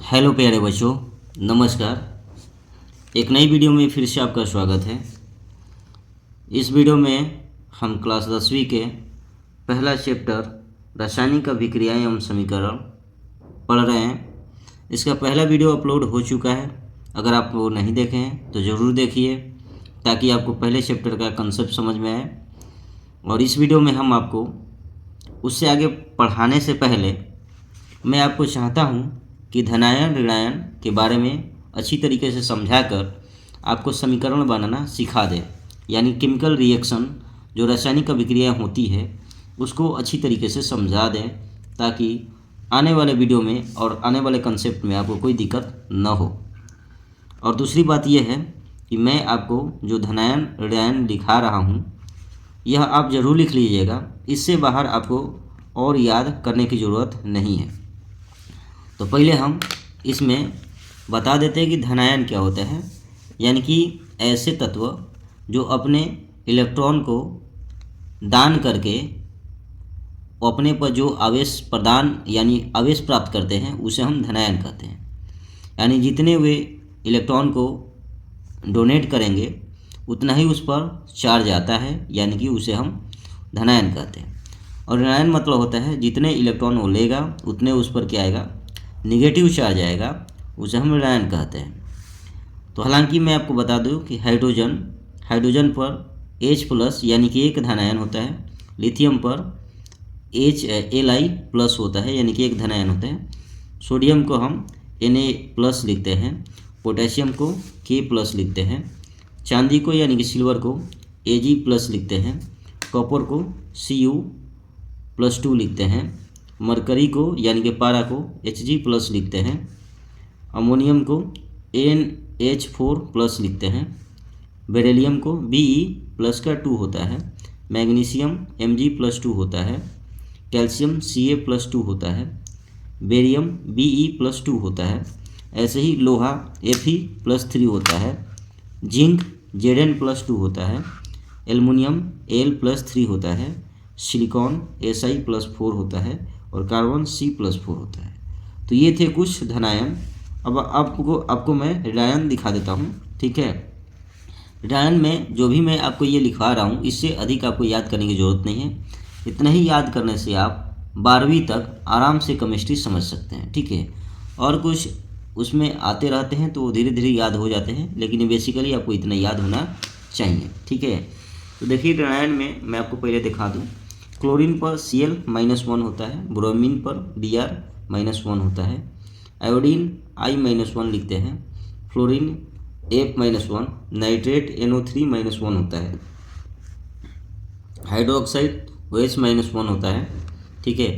Hello प्यारे बच्चों, नमस्कार। एक नई वीडियो में फिर से आपका स्वागत है। इस वीडियो में हम क्लास 10वीं के पहला चैप्टर रासायनिक अभिक्रियाएं एवं समीकरण पढ़ रहे हैं। इसका पहला वीडियो अपलोड हो चुका है। अगर आप वो नहीं देखे हैं तो ज़रूर देखिए ताकि आपको पहले चैप्टर का कंसेप्ट समझ में आए। और इस वीडियो में हम आपको उससे आगे पढ़ाने से पहले मैं आपको चाहता हूँ कि धनायन ऋणायन के बारे में अच्छी तरीके से समझाकर आपको समीकरण बनाना सिखा दें, यानी केमिकल रिएक्शन जो रासायनिक अभिक्रिया होती है उसको अच्छी तरीके से समझा दें ताकि आने वाले वीडियो में और आने वाले कंसेप्ट में आपको कोई दिक्कत न हो। और दूसरी बात यह है कि मैं आपको जो धनायन ऋणायन लिखा रहा हूँ यह आप ज़रूर लिख लीजिएगा, इससे बाहर आपको और याद करने की ज़रूरत नहीं है। तो पहले हम इसमें बता देते हैं कि धनायन क्या होता है, यानी कि ऐसे तत्व जो अपने इलेक्ट्रॉन को दान करके अपने पर जो आवेश प्रदान यानी आवेश प्राप्त करते हैं उसे हम धनायन कहते हैं। यानी जितने वे इलेक्ट्रॉन को डोनेट करेंगे उतना ही उस पर चार्ज आता है, यानी कि उसे हम धनायन कहते हैं। और ऋणायन मतलब होता है जितने इलेक्ट्रॉन वो लेगा उतने उस पर क्या आएगा, निगेटिव चार्ज आएगा, उसे हम ऋणायन कहते हैं। तो हालांकि मैं आपको बता दूं कि हाइड्रोजन पर H+ यानी कि एक धनायन होता है, लिथियम पर Li+ होता है यानी कि एक धनायन होता है, सोडियम को हम Na+ लिखते हैं, पोटेशियम को K+ लिखते हैं, चांदी को यानी कि सिल्वर को Ag+ लिखते हैं, कॉपर को Cu+2 लिखते हैं, मरकरी को यानी कि पारा को Hg+ लिखते हैं, अमोनियम को NH4+ लिखते हैं, बेरिलियम को Be+2 होता है, मैग्नीशियम Mg+2 होता है, कैल्शियम Ca+2 होता है, बेरियम Be+2 होता है, ऐसे ही लोहा Fe+3 होता है, जिंक Zn+2 होता है, एल्युमिनियम Al+3 होता है, सिलिकॉन Si+4 होता है और कार्बन C+4 होता है। तो ये थे कुछ धनायन। अब आपको मैं ऋणायन दिखा देता हूँ, ठीक है। ऋणायन में जो भी मैं आपको ये लिखवा रहा हूँ इससे अधिक आपको याद करने की ज़रूरत नहीं है। इतना ही याद करने से आप 12वीं तक आराम से केमिस्ट्री समझ सकते हैं, ठीक है। और कुछ उसमें आते रहते हैं तो धीरे धीरे याद हो जाते हैं, लेकिन बेसिकली आपको इतना याद होना चाहिए, ठीक है। तो देखिए ऋणायन में मैं आपको पहले दिखा दूँ, क्लोरीन पर Cl-1 होता है, ब्रोमीन पर Br-1 होता है, आयोडीन I-1 लिखते हैं, फ्लोरीन F-1, नाइट्रेट NO3-1 होता है, हाइड्रोक्साइड OH-1 होता है, ठीक है।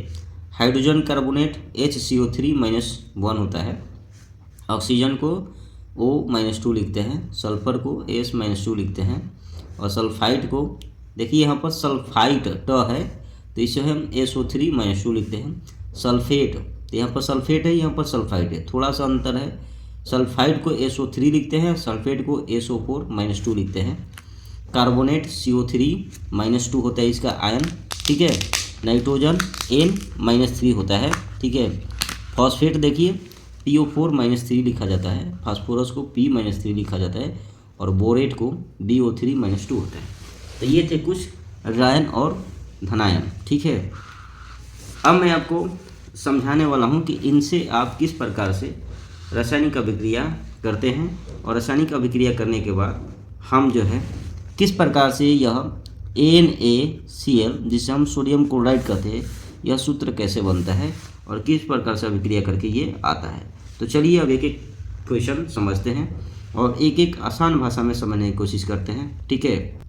हाइड्रोजन कार्बोनेट HCO3-1 होता है, ऑक्सीजन को O-2 लिखते हैं, सल्फर को As-2 लिखते हैं, और सल्फाइड को देखिए यहाँ पर सल्फाइड है तो इसे हम SO3-2 लिखते हैं। सल्फेट तो यहाँ पर सल्फेट है, यहाँ पर सल्फाइड है, थोड़ा सा अंतर है। सल्फाइड को SO3 लिखते हैं, सल्फेट को SO4-2 लिखते हैं। कार्बोनेट CO3-2 होता है इसका आयन, ठीक है। नाइट्रोजन N-3 होता है, ठीक है। फॉस्फेट देखिए PO4-3 लिखा जाता है, फास्फोरस को P-3 लिखा जाता है और बोरेट को BO3-2 होता है। तो ये थे कुछ ऋणायन और धनायन, ठीक है। अब मैं आपको समझाने वाला हूँ कि इनसे आप किस प्रकार से रासायनिक अभिक्रिया करते हैं और रासायनिक अभिक्रिया करने के बाद हम जो है किस प्रकार से यह NaCl जिसे हम सोडियम क्लोराइड कहते हैं यह सूत्र कैसे बनता है और किस प्रकार से अभिक्रिया करके ये आता है। तो चलिए अब एक एक क्वेश्चन समझते हैं और एक एक आसान भाषा में समझने की कोशिश करते हैं, ठीक है।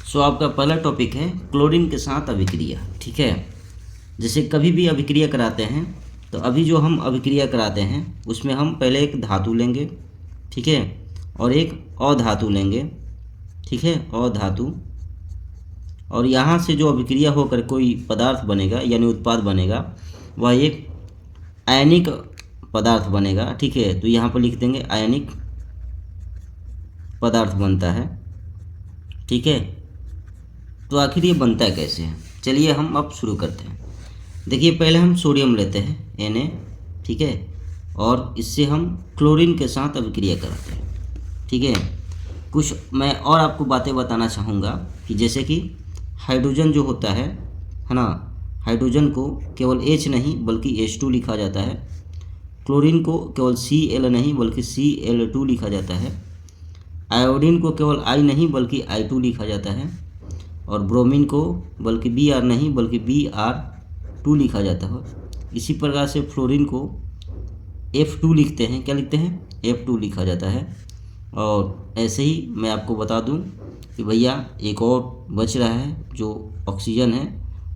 सो आपका पहला टॉपिक है क्लोरीन के साथ अभिक्रिया, ठीक है। जैसे कभी भी अभिक्रिया कराते हैं तो अभी जो हम अभिक्रिया कराते हैं उसमें हम पहले एक धातु लेंगे, ठीक है, और एक अधातु लेंगे, ठीक है, अधातु। और यहाँ से जो अभिक्रिया होकर कोई पदार्थ बनेगा यानी उत्पाद बनेगा वह एक आयनिक पदार्थ बनेगा, ठीक है। तो यहाँ पर लिख देंगे आयनिक पदार्थ बनता है, ठीक है। तो आखिर ये बनता है कैसे है, चलिए हम अब शुरू करते हैं। देखिए पहले हम सोडियम लेते हैं Na, ठीक है। और इससे हम क्लोरीन के साथ अभिक्रिया कराते हैं। ठीक है, कुछ मैं और आपको बातें बताना चाहूँगा कि जैसे कि हाइड्रोजन जो होता है ना, हाइड्रोजन को केवल H नहीं बल्कि H2 लिखा जाता है। क्लोरीन को केवल Cl नहीं बल्कि Cl2 लिखा जाता है। आयोडीन को केवल I नहीं बल्कि I2 लिखा जाता है। और ब्रोमीन को बल्कि Br नहीं बल्कि Br2 लिखा जाता है। इसी प्रकार से फ्लोरीन को F2 लिखते हैं, क्या लिखते हैं, F2 लिखा जाता है। और ऐसे ही मैं आपको बता दूं कि भैया एक और बच रहा है जो ऑक्सीजन है।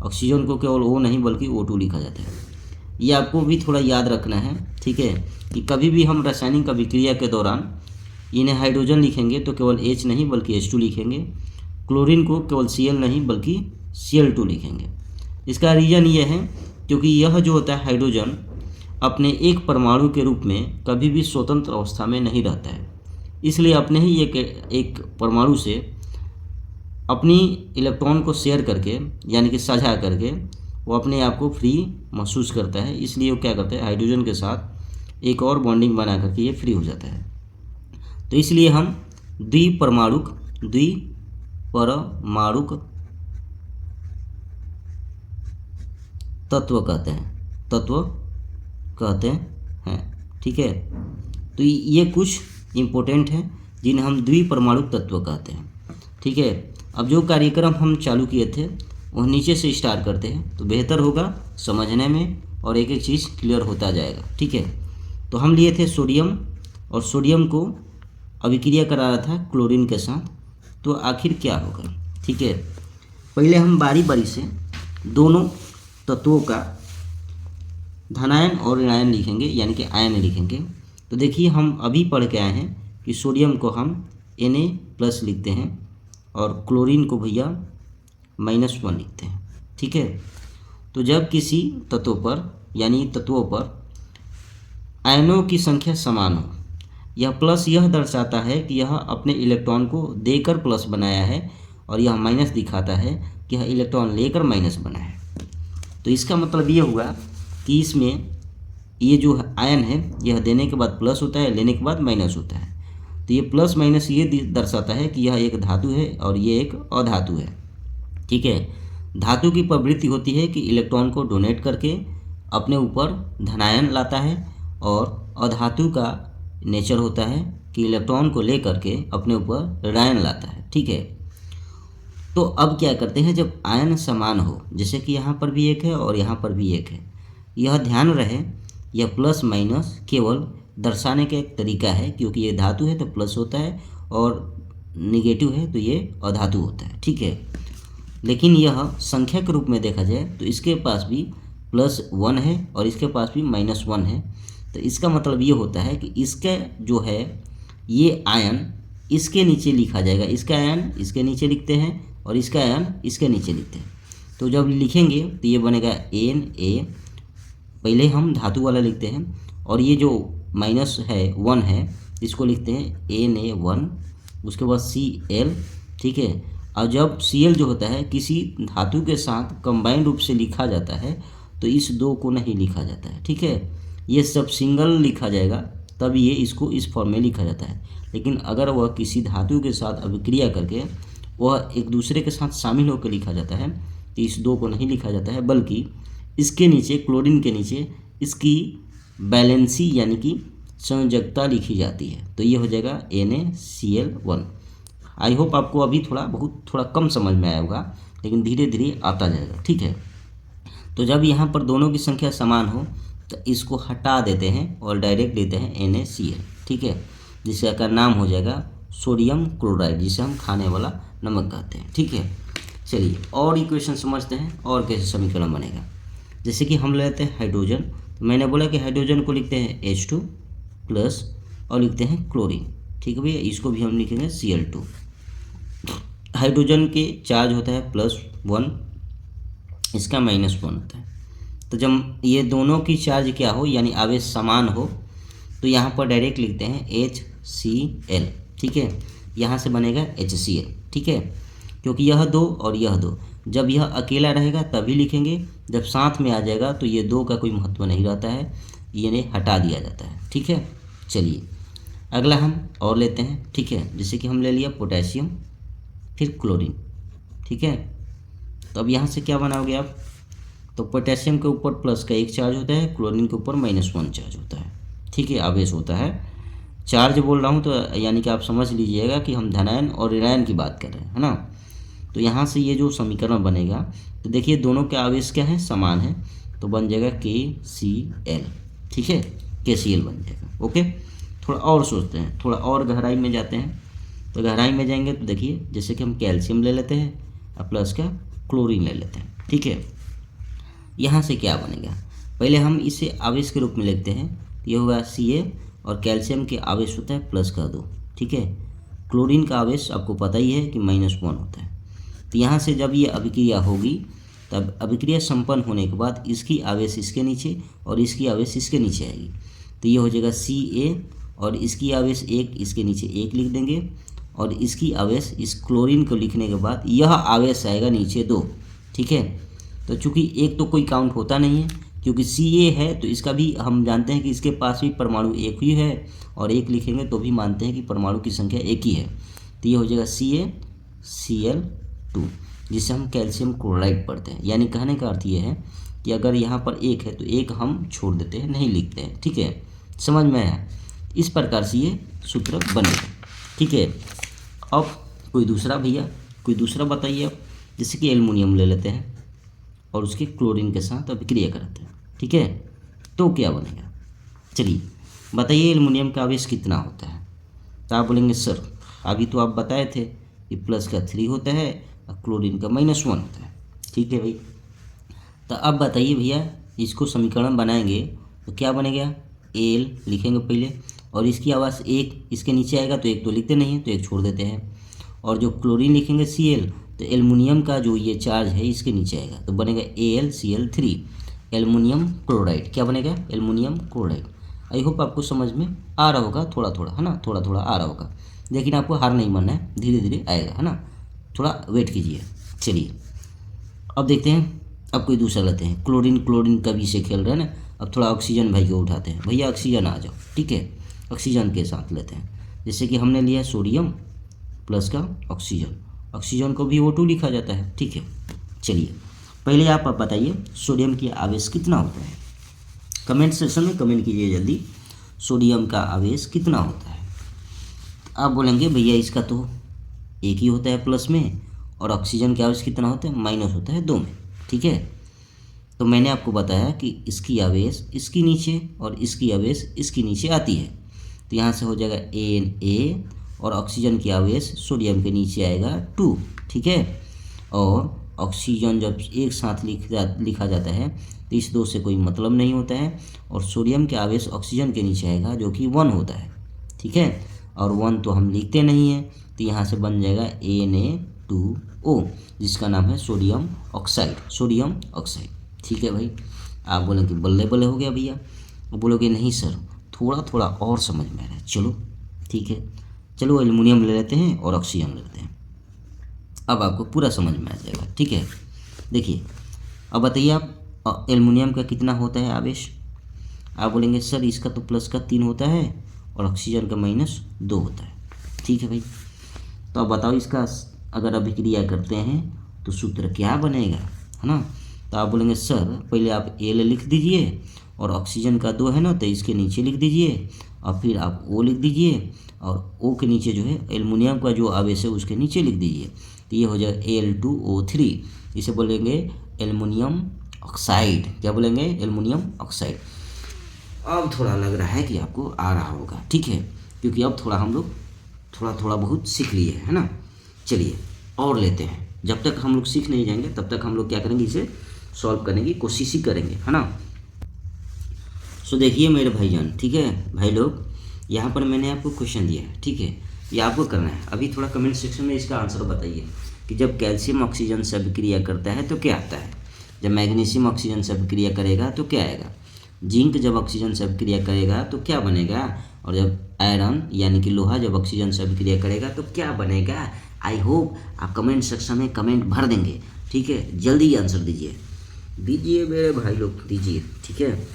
ऑक्सीजन को केवल O नहीं बल्कि O2 लिखा जाता है। ये आपको भी थोड़ा याद रखना है। ठीक है, कि कभी भी हम रासायनिक अभिक्रिया के दौरान इन्हें हाइड्रोजन लिखेंगे तो केवल H नहीं बल्कि H2 लिखेंगे। क्लोरीन को केवल Cl नहीं बल्कि Cl2 लिखेंगे। इसका रीज़न ये है क्योंकि यह जो होता है हाइड्रोजन अपने एक परमाणु के रूप में कभी भी स्वतंत्र अवस्था में नहीं रहता है, इसलिए अपने ही एक परमाणु से अपनी इलेक्ट्रॉन को शेयर करके यानी कि साझा करके वो अपने आप को फ्री महसूस करता है। इसलिए वो क्या करता है, हाइड्रोजन के साथ एक और बॉन्डिंग बना करके ये फ्री हो जाता है। तो इसलिए हम द्विपरमाणुक तत्व कहते हैं। ठीक है, तो ये कुछ इम्पोर्टेंट हैं जिन्हें हम द्विपरमाणुक तत्व कहते हैं। ठीक है, अब जो कार्यक्रम हम चालू किए थे वह नीचे से स्टार्ट करते हैं तो बेहतर होगा समझने में और एक एक चीज़ क्लियर होता जाएगा। ठीक है, तो हम लिए थे सोडियम और सोडियम को अभिक्रिया करा रहा था क्लोरीन के साथ, तो आखिर क्या होगा। ठीक है, पहले हम बारी बारी से दोनों तत्वों का धनायन और ऋणायन लिखेंगे यानी कि आयन लिखेंगे। तो देखिए हम अभी पढ़ के आए हैं कि सोडियम को हम Na+ लिखते हैं और क्लोरीन को भैया -1 लिखते हैं। ठीक है, तो जब किसी तत्व पर यानी तत्वों पर आयनों की संख्या समान हो, यह प्लस यह दर्शाता है कि यह अपने इलेक्ट्रॉन को देकर प्लस बनाया है और यह माइनस दिखाता है कि यह इलेक्ट्रॉन लेकर माइनस बना है। तो इसका मतलब ये हुआ कि इसमें ये जो आयन है यह देने के बाद प्लस होता है, लेने के बाद माइनस होता है। तो ये प्लस माइनस ये दर्शाता है कि यह एक धातु है और ये एक अधातु है। ठीक है, धातु की प्रवृत्ति होती है कि इलेक्ट्रॉन को डोनेट करके अपने ऊपर धनायन लाता है और अधातु का नेचर होता है कि इलेक्ट्रॉन को ले करके अपने ऊपर ऋणायन लाता है। ठीक है, तो अब क्या करते हैं, जब आयन समान हो, जैसे कि यहाँ पर भी एक है और यहाँ पर भी एक है, यह ध्यान रहे यह प्लस माइनस केवल दर्शाने का एक तरीका है, क्योंकि ये धातु है तो प्लस होता है और निगेटिव है तो ये अधातु होता है। ठीक है, लेकिन यह संख्या के रूप में देखा जाए तो इसके पास भी +1 है और इसके पास भी -1 है। तो इसका मतलब ये होता है कि इसका जो है ये आयन इसके नीचे लिखा जाएगा, इसका आयन इसके नीचे लिखते हैं और इसका आयन इसके नीचे लिखते हैं। तो जब लिखेंगे तो ये बनेगा Na, पहले हम धातु वाला लिखते हैं और ये जो -1 है इसको लिखते हैं Na1, उसके बाद Cl। ठीक है, और जब Cl जो होता है किसी धातु के साथ कंबाइंड रूप से लिखा जाता है तो इस दो को नहीं लिखा जाता है। ठीक है, ये सब सिंगल लिखा जाएगा तब ये इसको इस फॉर्म में लिखा जाता है। लेकिन अगर वह किसी धातु के साथ अभिक्रिया करके वह एक दूसरे के साथ शामिल होकर लिखा जाता है तो इस दो को नहीं लिखा जाता है, बल्कि इसके नीचे क्लोरीन के नीचे इसकी बैलेंसी यानी कि संयोजकता लिखी जाती है। तो ये हो जाएगा NaCl1। आई होप आपको अभी थोड़ा कम समझ में आया होगा, लेकिन धीरे धीरे आता जाएगा। ठीक है, तो जब यहाँ पर दोनों की संख्या समान हो तो इसको हटा देते हैं और डायरेक्ट लेते हैं NaCl। ठीक है, जिसका नाम हो जाएगा सोडियम क्लोराइड, जिसे हम खाने वाला नमक कहते हैं। ठीक है, चलिए और इक्वेशन समझते हैं और कैसे समीकरण बनेगा। जैसे कि हम लेते हैं हाइड्रोजन, तो मैंने बोला कि हाइड्रोजन को लिखते हैं H2+ और लिखते हैं क्लोरीन। ठीक है भैया, इसको भी हम लिखेंगे Cl2। हाइड्रोजन के चार्ज होता है +1, इसका -1 होता है। तो जब ये दोनों की चार्ज क्या हो यानी आवेश समान हो तो यहाँ पर डायरेक्ट लिखते हैं HCl। ठीक है, यहाँ से बनेगा HCl। ठीक है, क्योंकि यह दो और यह दो, जब यह अकेला रहेगा तभी लिखेंगे, जब साथ में आ जाएगा तो ये दो का कोई महत्व नहीं रहता है। ये हटा दिया जाता है, ठीक है। चलिए अगला हम और लेते हैं, ठीक है। जैसे कि हम ले लिया पोटेशियम फिर क्लोरीन, ठीक है। तो अब यहाँ से क्या बनाओगे आप, तो पोटेशियम के ऊपर प्लस का 1 चार्ज होता है, क्लोरीन के ऊपर -1 चार्ज होता है, ठीक है, आवेश होता है। चार्ज बोल रहा हूँ तो यानी कि आप समझ लीजिएगा कि हम धनायन और ऋणायन की बात कर रहे हैं, है ना। तो यहाँ से ये जो समीकरण बनेगा, तो देखिए दोनों के आवेश क्या है, समान है, तो बन जाएगा KCl, ठीक है, KCl बन जाएगा। ओके, थोड़ा और सोचते हैं, थोड़ा और गहराई में जाते हैं। तो गहराई में जाएंगे तो देखिए जैसे कि हम कैल्शियम ले लेते हैं और प्लस का क्लोरीन ले लेते हैं, ठीक है। यहाँ से क्या बनेगा, पहले हम इसे आवेश के रूप में लिखते हैं, ये होगा Ca और कैल्शियम के आवेश होता है +2, ठीक है। क्लोरीन का आवेश आपको पता ही है कि -1 होता है। तो यहाँ से जब ये अभिक्रिया होगी तब अभिक्रिया संपन्न होने के बाद इसकी आवेश इसके नीचे और इसकी आवेश इसके नीचे आएगी, तो ये हो जाएगा Ca और इसकी आवेश 1 इसके नीचे 1 लिख देंगे और इसकी आवेश इस क्लोरीन को लिखने के बाद यह आवेश आएगा नीचे 2, ठीक है। तो चूँकि 1 तो कोई काउंट होता नहीं है क्योंकि Ca है, तो इसका भी हम जानते हैं कि इसके पास भी परमाणु 1 ही है और 1 लिखेंगे तो भी मानते हैं कि परमाणु की संख्या 1 ही है। तो ये हो जाएगा CaCl2, जिसे हम कैल्शियम क्लोराइड पढ़ते हैं। यानी कहने का अर्थ ये है कि अगर यहाँ पर 1 है तो 1 हम छोड़ देते हैं, नहीं लिखते हैं, ठीक है, समझ में आया। इस प्रकार से ये सूत्र बनेगा, ठीक है। अब कोई दूसरा भैया, कोई दूसरा बताइए आप, जैसे कि एल्युमिनियम ले लेते हैं और उसके क्लोरीन के साथ अभिक्रिया कराते हैं, ठीक है, तो क्या बनेगा। चलिए बताइए एल्युमिनियम का आवेश कितना होता है। तो आप बोलेंगे सर अभी तो आप बताए थे कि +3 होता है और क्लोरीन का -1 होता है, ठीक है भाई। तो अब बताइए भैया, इसको समीकरण बनाएंगे तो क्या बनेगा, Al लिखेंगे पहले और इसकी आवाज़ 1 इसके नीचे आएगा, तो 1 तो लिखते नहीं है तो 1 छोड़ देते हैं, और जो क्लोरीन लिखेंगे Cl, तो एल्युमिनियम का जो ये चार्ज है इसके नीचे आएगा, तो बनेगा AlCl3 एल्युमिनियम क्लोराइड। क्या बनेगा, एल्युमिनियम क्लोराइड। आई होप आपको समझ में आ रहा होगा, थोड़ा थोड़ा, है ना, थोड़ा थोड़ा आ रहा होगा, लेकिन आपको हार नहीं मानना है, धीरे धीरे आएगा, है ना, थोड़ा वेट कीजिए। चलिए अब देखते हैं, अब कोई दूसरा लेते हैं। क्लोरीन कभी से खेल रहे हैं ना, अब थोड़ा ऑक्सीजन भाई को उठाते हैं। भैया ऑक्सीजन आ जाओ, ठीक है, ऑक्सीजन के साथ लेते हैं। जैसे कि हमने लिया सोडियम प्लस का ऑक्सीजन, ऑक्सीजन को भी O2 लिखा जाता है, ठीक है। चलिए पहले आप बताइए सोडियम की आवेश कितना होता है, कमेंट सेक्शन में कमेंट कीजिए जल्दी, सोडियम का आवेश कितना होता है। आप बोलेंगे भैया इसका तो 1 ही होता है प्लस में, और ऑक्सीजन का आवेश कितना होता है, माइनस होता है 2 में, ठीक है। तो मैंने आपको बताया कि इसकी आवेश इसकी नीचे और इसकी आवेश इसकी नीचे आती है, तो यहाँ से हो जाएगा Na और ऑक्सीजन की आवेश सोडियम के नीचे आएगा 2, ठीक है। और ऑक्सीजन जब एक साथ लिखा जाता है तो इस 2 से कोई मतलब नहीं होता है, और सोडियम के आवेश ऑक्सीजन के नीचे आएगा जो कि 1 होता है, ठीक है, और 1 तो हम लिखते नहीं हैं, तो यहाँ से बन जाएगा Na2O, जिसका नाम है सोडियम ऑक्साइड, ठीक है भाई। आप बोलेंगे बल्ले बल्ले हो गया भैया, और बोलोगे नहीं सर थोड़ा थोड़ा और समझ में आ रहा है, चलो ठीक है, चलो एल्युमिनियम ले लेते हैं और ऑक्सीजन ले लेते हैं, अब आपको पूरा समझ में आ जाएगा, ठीक है। देखिए अब बताइए आप एल्युमिनियम का कितना होता है आवेश। आप बोलेंगे सर इसका तो +3 होता है और ऑक्सीजन का -2 होता है, ठीक है भाई। तो अब बताओ इसका अगर अभिक्रिया करते हैं तो सूत्र क्या बनेगा, है ना। तो आप बोलेंगे सर पहले आप L लिख दीजिए और ऑक्सीजन का 2 है ना, तो इसके नीचे लिख दीजिए और फिर आप O लिख दीजिए और O के नीचे जो है एल्युमिनियम का जो आवेश है उसके नीचे लिख दीजिए, तो ये हो जाएगा Al2O3, इसे बोलेंगे एल्युमिनियम ऑक्साइड। क्या बोलेंगे, एल्युमिनियम ऑक्साइड। अब थोड़ा लग रहा है कि आपको आ रहा होगा, ठीक है, क्योंकि अब थोड़ा हम लोग थोड़ा बहुत सीख लिए, है ना। चलिए और लेते हैं, जब तक हम लोग सीख नहीं जाएंगे तब तक हम लोग क्या करेंगे, इसे सॉल्व करने की कोशिश ही करेंगे, है ना। सो देखिए मेरे भाईजान, ठीक है भाई लोग, यहाँ पर मैंने आपको क्वेश्चन दिया है, ठीक है, ये आपको करना है। अभी थोड़ा कमेंट सेक्शन में इसका आंसर बताइए कि जब कैल्शियम ऑक्सीजन से अभिक्रिया करता है तो क्या आता है, जब मैग्नीशियम ऑक्सीजन से अभिक्रिया करेगा तो क्या आएगा, जिंक जब ऑक्सीजन से अभिक्रिया करेगा तो क्या बनेगा, और जब आयरन यानी कि लोहा जब ऑक्सीजन से अभिक्रिया करेगा तो क्या बनेगा। आई होप आप कमेंट सेक्शन में कमेंट भर देंगे, ठीक है, जल्दी आंसर दीजिए मेरे भाई लोग, दीजिए, ठीक है।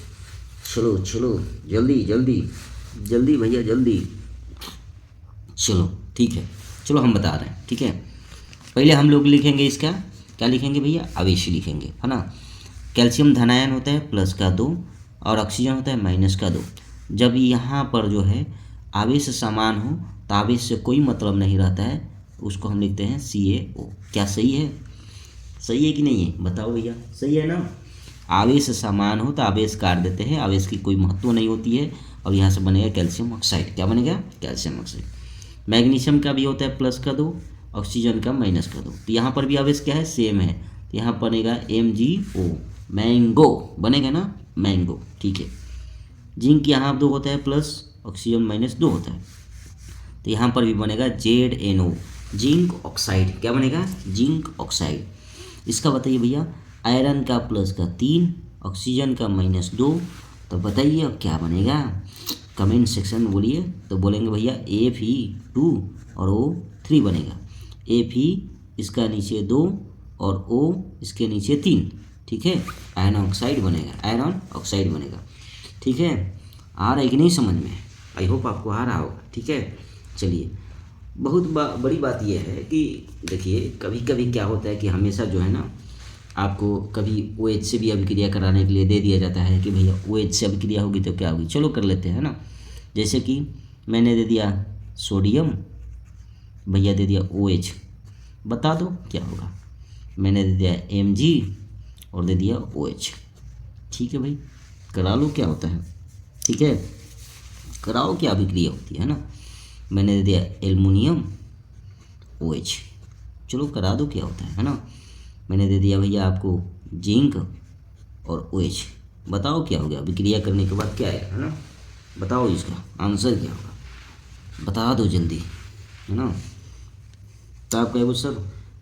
चलो चलो, जल्दी जल्दी जल्दी भैया जल्दी। चलो ठीक है, चलो हम बता रहे हैं, ठीक है। पहले हम लोग लिखेंगे इसका, क्या लिखेंगे भैया, आवेश लिखेंगे, है ना। कैल्शियम धनायन होता है +2 और ऑक्सीजन होता है -2। जब यहाँ पर जो है आवेश समान हो तो आवेश से कोई मतलब नहीं रहता है, उसको हम लिखते हैं CaO। क्या सही है? सही है कि नहीं है, बताओ भैया, सही है ना। आवेश समान हो तो आवेश काट देते हैं, आवेश की कोई महत्व नहीं होती है, और यहाँ से बनेगा कैल्शियम ऑक्साइड। क्या बनेगा? Calcium oxide. मैग्नीशियम का भी होता है +2, ऑक्सीजन का -2। तो यहाँ पर भी आवेश क्या है, सेम है, तो यहाँ बनेगा MgO, मैंगो बनेगा ना, मैंगो, ठीक है। जिंक यहाँ 2 होता है प्लस, ऑक्सीजन -2 होता है, तो यहाँ पर भी बनेगा ZNO, जिंक ऑक्साइड। क्या बनेगा? Zinc oxide. इसका बताइए भैया, आयरन का +3, ऑक्सीजन का -2, तो बताइए अब क्या बनेगा, कमेंट सेक्शन में बोलिए। तो बोलेंगे भैया Fe2 और O3 बनेगा। Fe इसका नीचे 2 और O इसके नीचे 3, ठीक है, आयरन ऑक्साइड बनेगा, आयरन ऑक्साइड बनेगा, ठीक है। आ रहा है कि नहीं समझ में? आई होप आपको आ रहा होगा, ठीक है। चलिए, बहुत बड़ी बात यह है कि देखिए कभी कभी क्या होता है कि हमेशा जो है ना, आपको कभी OH से भी अभिक्रिया कराने के लिए दे दिया जाता है कि भैया OH से अभिक्रिया होगी तो क्या होगी, चलो कर लेते हैं ना। जैसे कि मैंने दे दिया सोडियम, भैया दे दिया OH, बता दो क्या होगा। मैंने दे दिया Mg और दे दिया OH, ठीक है भाई, करा लो क्या होता है, ठीक है, कराओ क्या अभिक्रिया होती है ना। मैंने दे दिया एल्युमिनियम OH, चलो करा दो क्या होता है ना। मैंने दे दिया भैया आपको जिंक और OH, बताओ क्या हो गया अभिक्रिया करने के बाद क्या आएगा, है ना। बताओ इसका आंसर क्या होगा, बता दो जल्दी, है ना। तो आप कहोगे सर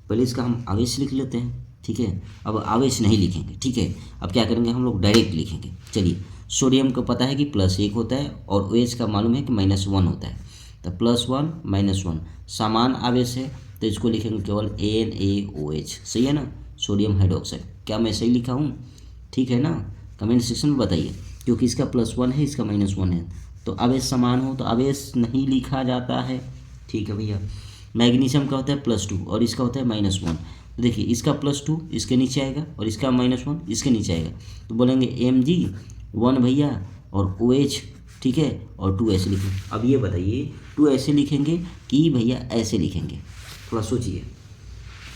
पहले इसका हम आवेश लिख लेते हैं, ठीक है। अब आवेश नहीं लिखेंगे, ठीक है, अब क्या करेंगे हम लोग, डायरेक्ट लिखेंगे। चलिए, सोडियम को पता है कि +1 होता है और OH का मालूम है कि -1 होता है, तो +1 -1 समान आवेश है, तो इसको लिखेंगे केवल NaOH, सही है ना, सोडियम हाइड्रोक्साइड। क्या मैं सही लिखा हूँ? ठीक है ना, कमेंट सेक्शन में बताइए, क्योंकि इसका +1 है, इसका -1 है, तो आवेश समान हो तो आवेश नहीं लिखा जाता है, ठीक है भैया। मैग्नीशियम का होता है +2 और इसका होता है -1, तो देखिए इसका +2 इसके नीचे आएगा और इसका -1 इसके नीचे आएगा, तो बोलेंगे Mg1 भैया और OH, ठीक है, और 2 ऐसे लिखेंगे। अब ये बताइए 2 ऐसे लिखेंगे कि भैया ऐसे लिखेंगे, थोड़ा सोचिए।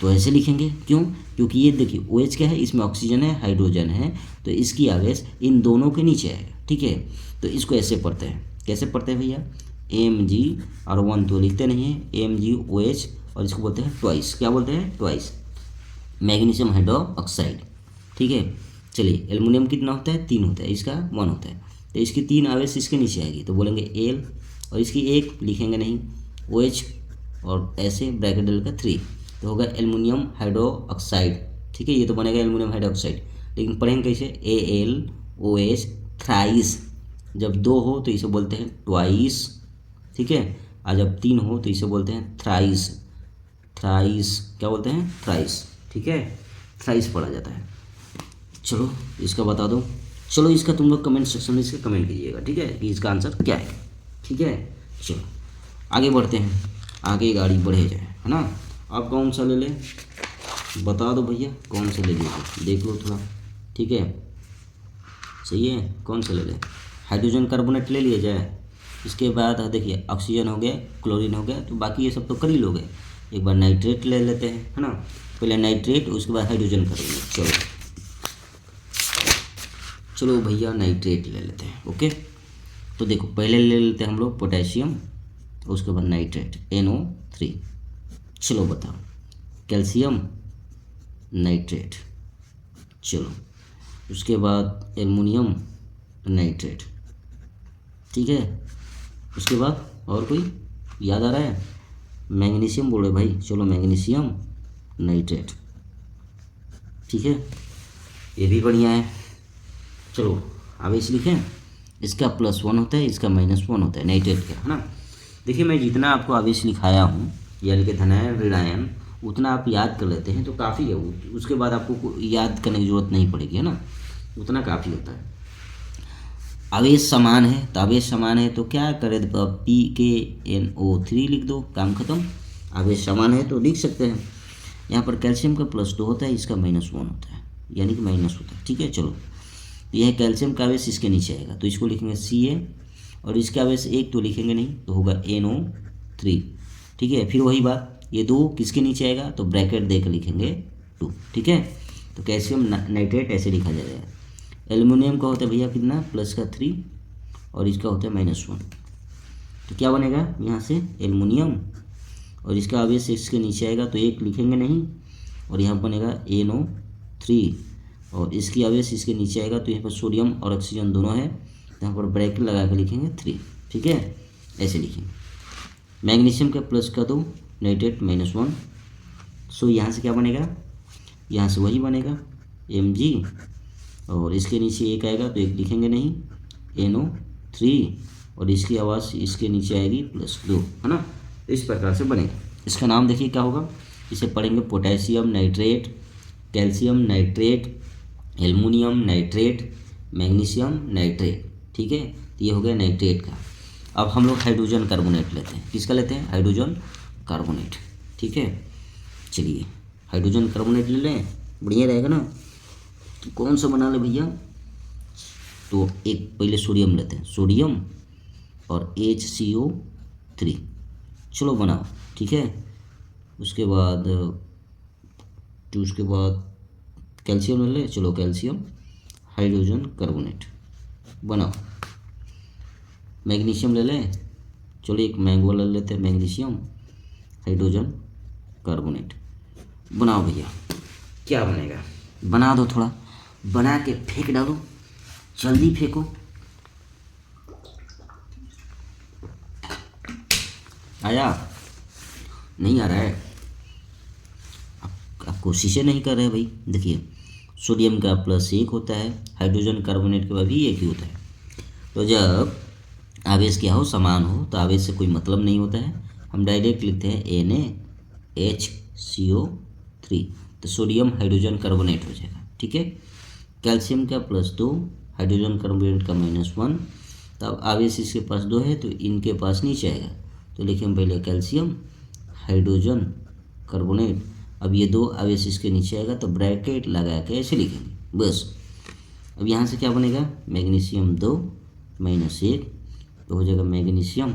तो ऐसे लिखेंगे क्यों? क्योंकि ये देखिए OH क्या है, इसमें ऑक्सीजन है, हाइड्रोजन है, तो इसकी आवेश इन दोनों के नीचे आएगा, ठीक है। तो इसको ऐसे पढ़ते हैं, कैसे पढ़ते हैं भैया, Mg और 1 तो लिखते नहीं है, MgOH, और इसको बोलते हैं ट्वाइस, क्या बोलते हैं, ट्वाइस, मैग्नीशियम हाइड्रोक्साइड, ठीक है। चलिए, एल्युमिनियम कितना होता है, 3 होता है, इसका 1 होता है, तो इसकी 3 आवेश इसके नीचे आएगी, तो बोलेंगे L, और इसकी 1 लिखेंगे नहीं, OH, और ऐसे ब्रैकेट डाल का 3, तो होगा एल्युमिनियम हाइड्रोक्साइड, ठीक है। ये तो बनेगा एल्युमिनियम हाइड्रोक्साइड, लेकिन पढ़ेंगे कैसे, AlOH थ्राइस। जब 2 हो तो इसे बोलते हैं ट्वाइस, ठीक है, और जब 3 हो तो इसे बोलते हैं थ्राइस, थ्राइस, क्या बोलते हैं, थ्राइस, ठीक है, थ्राइस पढ़ा जाता है। चलो इसका बता दो, चलो इसका तुम लोग कमेंट सेक्शन में इसका कमेंट कीजिएगा, ठीक है, कि इसका आंसर क्या है, ठीक है। चलो आगे बढ़ते हैं, आगे गाड़ी बढ़े जाए, है ना। आप कौन सा ले लें, बता दो भैया, कौन सा ले लीजिए, देख लो थोड़ा, ठीक है, सही है, कौन सा ले लें, हाइड्रोजन कार्बोनेट ले लिया जाए। इसके बाद देखिए ऑक्सीजन हो गया, क्लोरीन हो गया, तो बाकी ये सब तो कर ही लोगे। एक बार नाइट्रेट ले लेते हैं, है ना, पहले नाइट्रेट उसके बाद हाइड्रोजन कार्बोनेट। चलो भैया नाइट्रेट ले लेते हैं, ओके। तो देखो पहले ले लेते हैं हम लोग पोटेशियम, उसके बाद नाइट्रेट NO3। चलो बताओ, कैल्शियम नाइट्रेट, चलो उसके बाद एल्युमिनियम नाइट्रेट, ठीक है। उसके बाद और कोई याद आ रहा है, मैग्नीशियम बोले भाई, चलो मैग्नीशियम नाइट्रेट, ठीक है, ये भी बढ़िया है। चलो आवेश लिखें, इसका +1 होता है, इसका -1 होता है नाइट्रेट का, है ना। देखिए मैं जितना आपको आवेश लिखाया हूँ, यानी कि धनायन ऋणायन, उतना आप याद कर लेते हैं तो काफ़ी है, उसके बाद आपको याद करने की ज़रूरत नहीं पड़ेगी, है ना, उतना काफ़ी होता है। आवेश समान है, तो आवेश समान है तो क्या करे, PKNO3 लिख दो, काम खत्म। आवेश समान है तो लिख सकते हैं। यहाँ पर कैल्शियम का +2 होता है, इसका -1 होता है, यानी कि माइनस होता है। ठीक है, चलो यह कैल्शियम का आवेश इसके नीचे आएगा तो इसको लिखेंगे Ca, और इसका आवेश 1 तो लिखेंगे नहीं, तो होगा NO3। ठीक है, फिर वही बात, ये 2 किसके नीचे आएगा, तो ब्रैकेट दे कर लिखेंगे 2। ठीक है, तो कैल्शियम नाइट्रेट ऐसे लिखा जाएगा। एल्युमिनियम का होता है भैया कितना, +3, और इसका होता है -1, तो क्या बनेगा यहाँ से एल्युमिनियम, और इसका आवेश इसके नीचे आएगा तो 1 लिखेंगे नहीं, और यहाँ बनेगा NO3, और इसकी आवेश इसके नीचे आएगा तो यहाँ पर सोडियम और ऑक्सीजन दोनों है, तो यहाँ पर ब्रैकेट लगा के लिखेंगे 3। ठीक है, ऐसे लिखेंगे। मैग्नीशियम का +2, नाइट्रेट -1, सो यहाँ से क्या बनेगा, यहाँ से वही बनेगा Mg, और इसके नीचे 1 आएगा तो 1 लिखेंगे नहीं, NO3, और इसकी आवाज़ इसके नीचे आएगी +2, है ना। इस प्रकार से बनेगा। इसका नाम देखिए क्या होगा, इसे पढ़ेंगे potassium nitrate, calcium nitrate, aluminium nitrate, magnesium nitrate. ठीक है, तो ये हो गया नाइट्रेट का। अब हम लोग हाइड्रोजन कार्बोनेट लेते हैं। किसका लेते हैं, हाइड्रोजन कार्बोनेट। ठीक है, चलिए हाइड्रोजन कार्बोनेट ले लें, बढ़िया रहेगा ना। तो कौन सा बना ले भैया, तो एक पहले सोडियम लेते हैं, सोडियम और HCO3, चलो बनाओ। ठीक है, उसके बाद कैल्शियम ले ले, चलो कैल्शियम हाइड्रोजन कार्बोनेट बनाओ। मैग्नीशियम ले लें, चलो एक मैंगो ले लेते हैं, मैग्नीशियम हाइड्रोजन कार्बोनेट बनाओ भैया। क्या बनेगा, बना दो, थोड़ा बना के फेंक डालो, जल्दी फेंको। आया, नहीं आ रहा है, आप कोशिशें नहीं कर रहे भाई। देखिए सोडियम का +1 होता है, हाइड्रोजन कार्बोनेट के बाद भी 1 ही होता है। तो जब आवेश क्या हो, समान हो, तो आवेश से कोई मतलब नहीं होता है, हम डायरेक्ट लिखते हैं NaHCO3, तो सोडियम हाइड्रोजन कार्बोनेट हो जाएगा। ठीक है, कैल्शियम का +2, हाइड्रोजन कार्बोनेट का -1, तो अब आवेश इसके पास 2 है तो इनके पास नीचे आएगा, तो लिखेंगे पहले कैल्शियम हाइड्रोजन कार्बोनेट। अब ये 2 आवेश इसके नीचे आएगा तो ब्रैकेट लगा के ऐसे लिखेंगे बस। अब यहाँ से क्या बनेगा, मैग्नीशियम 2 -1, तो हो जाएगा मैग्नीशियम,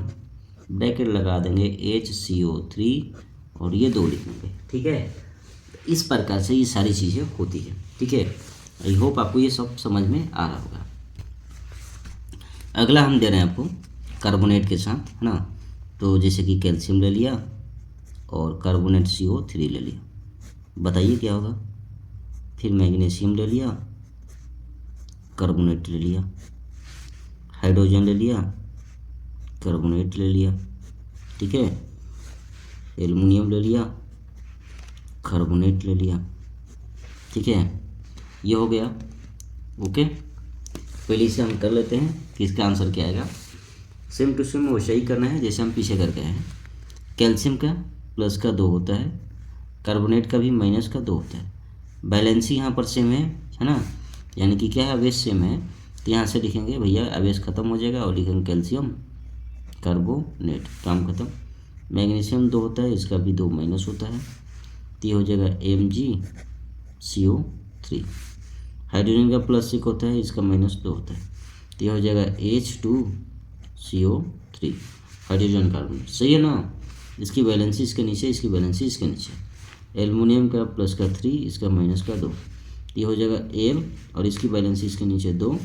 ब्रैकेट लगा देंगे HCO3, और ये 2 लिखेंगे। ठीक है, इस प्रकार से ये सारी चीज़ें होती है। ठीक है, आई होप आपको ये सब समझ में आ रहा होगा। अगला हम दे रहे हैं आपको कार्बोनेट के साथ, है ना। तो जैसे कि कैल्शियम ले लिया और कार्बोनेट CO3 ले लिया, बताइए क्या होगा। फिर मैग्नीशियम ले लिया, कार्बोनेट ले लिया, हाइड्रोजन ले लिया, कार्बोनेट ले लिया। ठीक है, एल्युमिनियम ले लिया, कार्बोनेट ले लिया। ठीक है, ये हो गया। ओके, पहले इसे हम कर लेते हैं कि इसका आंसर क्या आएगा। सेम टू सेम वैसे ही करना है जैसे हम पीछे करके आए हैं। कैल्शियम का +2 होता है, कार्बोनेट का भी -2 होता है। बैलेंसी यहाँ पर सेम है ना, यानी कि क्या है, आवेश सेम है, तो यहाँ से लिखेंगे भैया आवेश खत्म हो जाएगा और लिखेंगे कैल्शियम कार्बोनेट, काम खत्म। मैग्नीशियम 2 होता है, इसका भी 2 माइनस होता है, तो ये हो जाएगा MgCO3। हाइड्रोजन का +1 होता है, इसका -2 होता है, तो ये हो जाएगा H2CO3, हाइड्रोजन कार्बोनेट। सही है ना, इसकी वैलेंसी इसके नीचे, इसकी वैलेंसी इसके नीचे। एल्युमिनियम का +3, इसका -2, ये हो जाएगा L, और इसकी वैलेंसी इसके नीचे 2,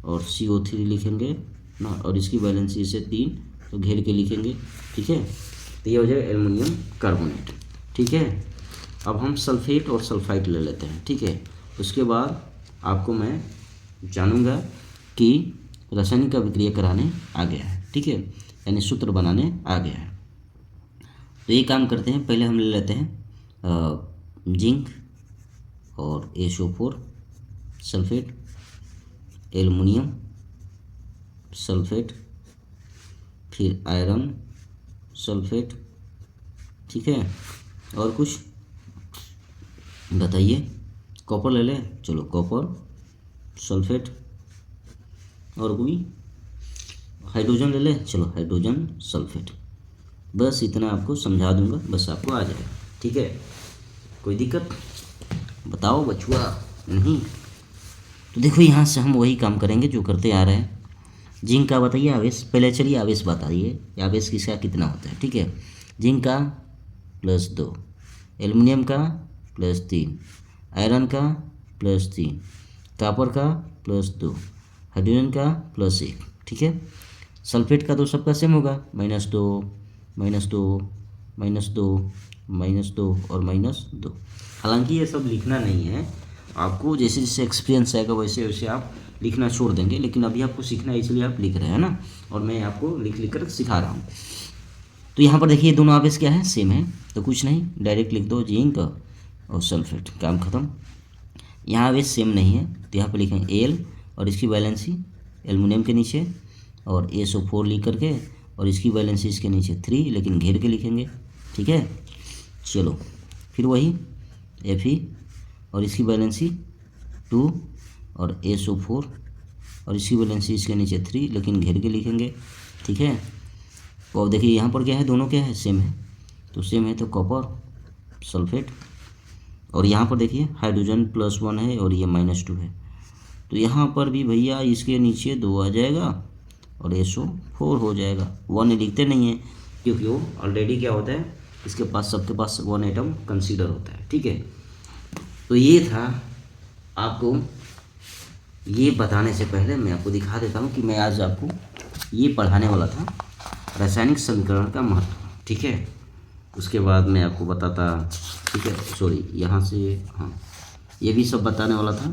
और CO3 लिखेंगे ना, और इसकी वैलेंसी इसे 3, तो घेर के लिखेंगे। ठीक है, तो ये हो जाएगा एल्युमिनियम कार्बोनेट। ठीक है, अब हम सल्फेट और सल्फाइड ले लेते हैं। ठीक है, उसके बाद आपको मैं जानूंगा कि रासायनिक अभिक्रिया कराने आ गया है। ठीक है, यानी सूत्र बनाने आ गया है। तो ये काम करते हैं, पहले हम ले लेते हैं जिंक और HO4 सल्फेट, एल्युमिनियम सल्फेट, फिर आयरन सल्फेट। ठीक है, और कुछ बताइए। कॉपर ले लें, चलो कॉपर सल्फेट, और कोई हाइड्रोजन ले ले, चलो हाइड्रोजन सल्फेट। बस इतना आपको समझा दूंगा, बस आपको आ जाएगा। ठीक है, कोई दिक्कत बताओ बचुआ? नहीं तो देखो यहाँ से हम वही काम करेंगे जो करते आ रहे हैं। जिंक का बताइए आवेश, पहले चलिए आवेश बताइए, आवेश किसका कितना होता है। ठीक है, जिंक का +2, एल्युमिनियम का +3, आयरन का +3, कॉपर का +2, हाइड्रोजन का +1। ठीक है, सल्फेट का तो सबका सेम होगा, -2 -2 -2 -2 और -2। हालांकि ये सब लिखना नहीं है, आपको जैसे जैसे एक्सपीरियंस आएगा वैसे वैसे आप लिखना छोड़ देंगे, लेकिन अभी आपको सीखना है इसलिए आप लिख रहे हैं ना, और मैं आपको लिख लिख कर सिखा रहा हूँ। तो यहाँ पर देखिए दोनों आवेश क्या है, सेम है, तो कुछ नहीं डायरेक्ट लिख दो जिंक और सल्फेट, काम खत्म। यहाँ आवेश सेम नहीं है तो यहाँ पर लिखेंगे एल और इसकी वैलेंसी एल्युमिनियम के नीचे, और SO4 लिख करके और इसकी वैलेंसी इसके नीचे 3, लेकिन घेर के लिखेंगे। ठीक है, चलो फिर वही Fe और इसकी वैलेंसी 2 और SO4 और इसकी वैलेंसी इसके नीचे 3, लेकिन घेर के लिखेंगे। ठीक है, तो अब देखिए यहाँ पर क्या है, दोनों क्या है, सेम है, तो सेम है तो कॉपर सल्फेट। और यहाँ पर देखिए हाइड्रोजन +1 है और ये -2 है, तो यहाँ पर भी भैया इसके नीचे 2 आ जाएगा और SO4 हो जाएगा। 1 लिखते नहीं है क्योंकि वो ऑलरेडी क्या होता है, इसके पास सबके पास 1 एटम कंसीडर होता है। ठीक है, तो ये था, आपको ये बताने से पहले मैं आपको दिखा देता हूँ कि मैं आज आपको ये पढ़ाने वाला था रासायनिक समीकरण का महत्व। ठीक है, उसके बाद मैं आपको बताता, ठीक है सॉरी यहाँ से, हाँ ये भी सब बताने वाला था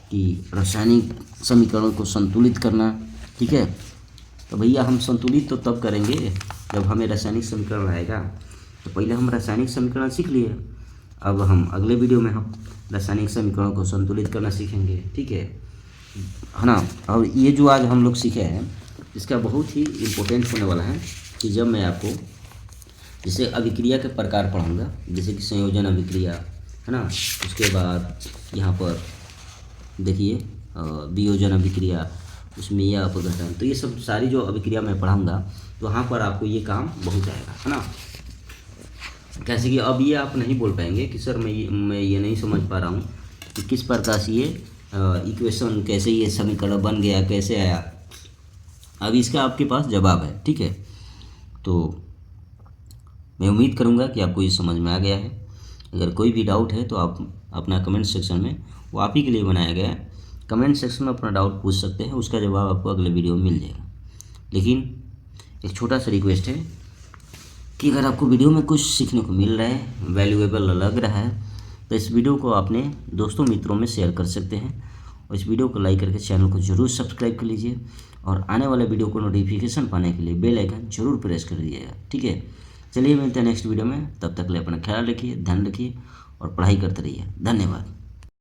कि रासायनिक समीकरणों को संतुलित करना। ठीक है, तो भैया हम संतुलित तो तब करेंगे जब हमें रासायनिक समीकरण आएगा, तो पहले हम रासायनिक समीकरण सीख लिए, अब हम अगले वीडियो में हम रासायनिक समीकरणों को संतुलित करना सीखेंगे। ठीक है ना। और ये जो आज हम लोग सीखे हैं इसका बहुत ही इम्पोर्टेंट होने वाला है कि जब मैं आपको जैसे अभिक्रिया के प्रकार पढ़ाऊँगा, जैसे कि संयोजन अभिक्रिया है ना, उसके बाद यहाँ पर देखिए वियोजन अभिक्रिया, उसमें यह अपघटन, तो ये सब सारी जो अभिक्रिया मैं पढ़ाऊँगा तो वहाँ पर आपको ये काम बहुत आएगा, है ना। कैसे कि अब ये आप नहीं बोल पाएंगे कि सर मैं ये नहीं समझ पा रहा हूँ कि किस प्रकार से ये इक्वेशन, कैसे ये समीकरण बन गया, कैसे आया। अब इसका आपके पास जवाब है। ठीक है, तो मैं उम्मीद करूँगा कि आपको ये समझ में आ गया है। अगर कोई भी डाउट है तो आप अपना कमेंट सेक्शन में, वो आप ही के लिए बनाया गया है, कमेंट सेक्शन में अपना डाउट पूछ सकते हैं, उसका जवाब आपको अगले वीडियो में मिल जाएगा। लेकिन एक छोटा सा रिक्वेस्ट है कि अगर आपको वीडियो में कुछ सीखने को मिल रहा है, वैल्यूएबल लग रहा है, तो इस वीडियो को अपने दोस्तों मित्रों में शेयर कर सकते हैं, और इस वीडियो को लाइक करके चैनल को जरूर सब्सक्राइब कर लीजिए, और आने वाले वीडियो को नोटिफिकेशन पाने के लिए बेल आइकन जरूर प्रेस कर दीजिएगा। ठीक है, चलिए मिलते हैं नेक्स्ट वीडियो में, तब तक के लिए अपना ख्याल रखिए, ध्यान रखिए और पढ़ाई करते रहिए। धन्यवाद।